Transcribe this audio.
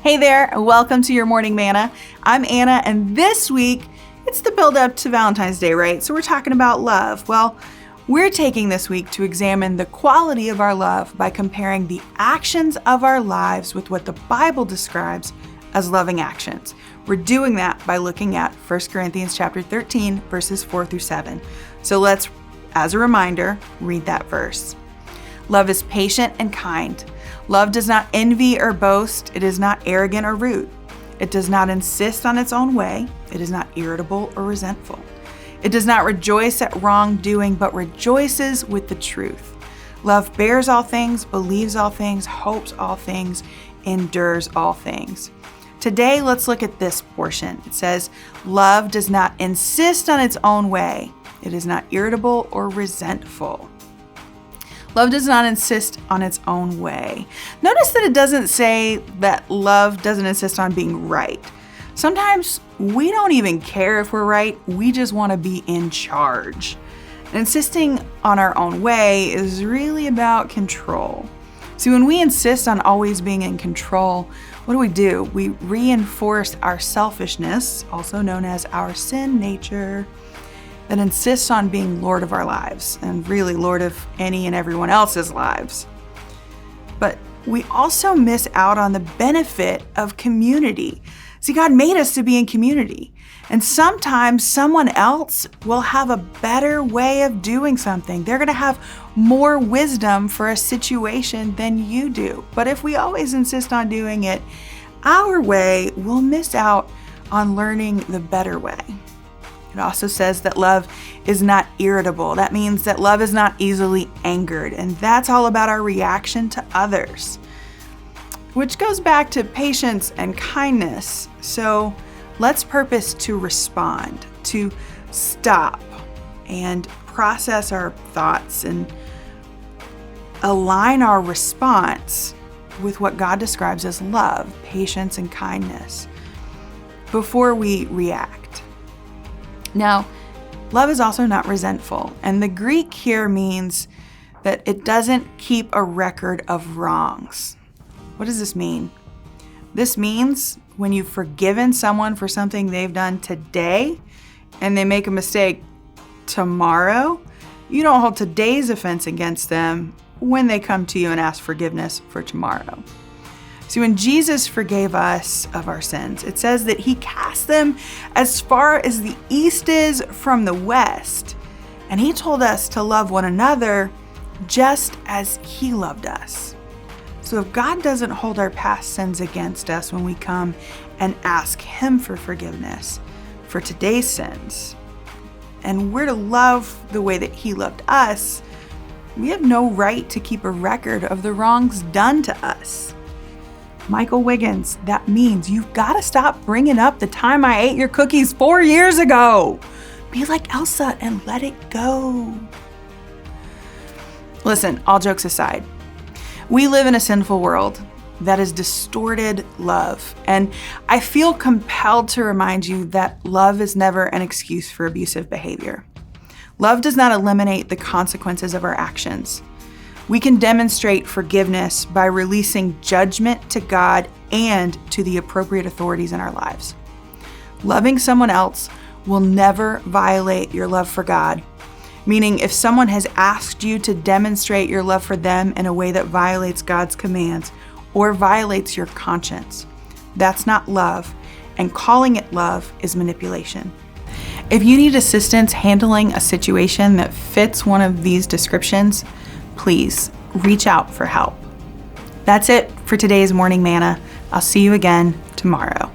Hey there, welcome to your Morning Manna. I'm Anna, and this week, it's the build up to Valentine's Day, right? So we're talking about love. Well, we're taking this week to examine the quality of our love by comparing the actions of our lives with what the Bible describes as loving actions. We're doing that by looking at 1 Corinthians chapter 13, verses 4 through 7. So let's, as a reminder, read that verse. Love is patient and kind. Love does not envy or boast. It is not arrogant or rude. It does not insist on its own way. It is not irritable or resentful. It does not rejoice at wrongdoing, but rejoices with the truth. Love bears all things, believes all things, hopes all things, endures all things. Today, let's look at this portion. It says, love does not insist on its own way. It is not irritable or resentful. Love does not insist on its own way. Notice that it doesn't say that love doesn't insist on being right. Sometimes we don't even care if we're right. We just want to be in charge. And insisting on our own way is really about control. See, when we insist on always being in control, what do? We reinforce our selfishness, also known as our sin nature, that insists on being Lord of our lives and really Lord of any and everyone else's lives. But we also miss out on the benefit of community. See, God made us to be in community, and sometimes someone else will have a better way of doing something. They're going to have more wisdom for a situation than you do. But if we always insist on doing it our way, we'll miss out on learning the better way. It also says that love is not irritable. That means that love is not easily angered, and that's all about our reaction to others, which goes back to patience and kindness. So let's purpose to respond, to stop and process our thoughts and align our response with what God describes as love, patience, and kindness before we react. Now, love is also not resentful, and the Greek here means that it doesn't keep a record of wrongs. What does this mean? This means when you've forgiven someone for something they've done today and they make a mistake tomorrow, you don't hold today's offense against them when they come to you and ask forgiveness for tomorrow. See, when Jesus forgave us of our sins, it says that he cast them as far as the east is from the west. And he told us to love one another just as he loved us. So if God doesn't hold our past sins against us when we come and ask him for forgiveness for today's sins, and we're to love the way that he loved us, we have no right to keep a record of the wrongs done to us. Michael Wiggins, that means you've got to stop bringing up the time I ate your cookies 4 years ago. Be like Elsa and let it go. Listen, all jokes aside, we live in a sinful world that has distorted love. And I feel compelled to remind you that love is never an excuse for abusive behavior. Love does not eliminate the consequences of our actions. We can demonstrate forgiveness by releasing judgment to God and to the appropriate authorities in our lives. Loving someone else will never violate your love for God, meaning if someone has asked you to demonstrate your love for them in a way that violates God's commands or violates your conscience, that's not love, and calling it love is manipulation. If you need assistance handling a situation that fits one of these descriptions, please reach out for help. That's it for today's Morning Manna. I'll see you again tomorrow.